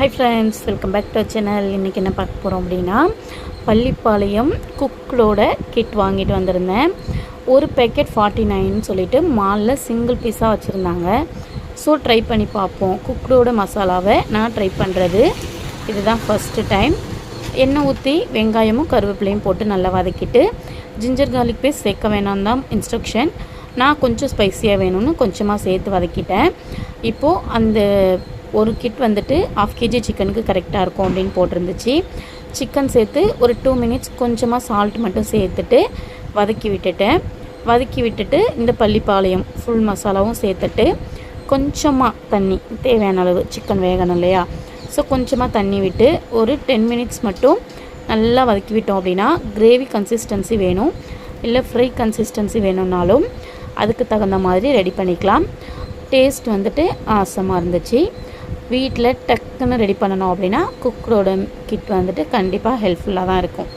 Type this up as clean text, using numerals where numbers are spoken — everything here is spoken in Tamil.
Hi friends, welcome back to our channel. இன்னைக்கு என்ன பார்க்க போறோம் அப்படினா பள்ளிப்பாளையம் குக்லோட கிட் வாங்கிட்டு வந்திருந்தேன். ஒரு பேக்கெட் 49 ன்னு சொல்லிட்டு மால்ல சிங்கிள் பீஸா வச்சிருந்தாங்க. சோ ட்ரை பண்ணி பாப்போம். குக்லோட மசாலாவை நான் ட்ரை பண்றது இதுதான் ஃபர்ஸ்ட் டைம். எண்ணெய் ஊத்தி வெங்காயமும் கருவேப்பிலையும் போட்டு நல்லா வதக்கிட்டு ஜிஞ்சர் garlic பேஸ்ட் சேர்க்க வேணாம் தான் இன்ஸ்ட்ரக்ஷன். நான் கொஞ்சம் ஸ்பைசியா வேணும்னு கொஞ்சமா சேர்த்து வதக்கிட்டேன். இப்போ அந்த ஒரு கிட் வந்துட்டு 1/2 kg சிக்கனுக்கு கரெக்டாக இருக்கும் அப்படின்னு போட்டிருந்துச்சு. சிக்கன் சேர்த்து ஒரு 2 மினிட்ஸ் கொஞ்சமாக சால்ட் மட்டும் சேர்த்துட்டு வதக்கி விட்டுட்டு இந்த பள்ளிப்பாளையம் ஃபுல் மசாலாவும் சேர்த்துட்டு கொஞ்சமாக தண்ணி தேவையான அளவு சிக்கன் வேகணும் இல்லையா, ஸோ கொஞ்சமாக தண்ணி விட்டு ஒரு 10 மினிட்ஸ் மட்டும் நல்லா வதக்கி விட்டோம் அப்படின்னா கிரேவி கன்சிஸ்டன்சி வேணும் இல்லை ஃப்ரை கன்சிஸ்டன்சி வேணும்னாலும் அதுக்கு தகுந்த மாதிரி ரெடி பண்ணிக்கலாம். டேஸ்ட் வந்துட்டு ஆசமாக இருந்துச்சு. வீட்டில் டக்குன்னு ரெடி பண்ணணும் அப்படின்னா குக்கரோட கிட் வந்துட்டு கண்டிப்பாக ஹெல்ப்ஃபுல்லாக தான் இருக்கும்.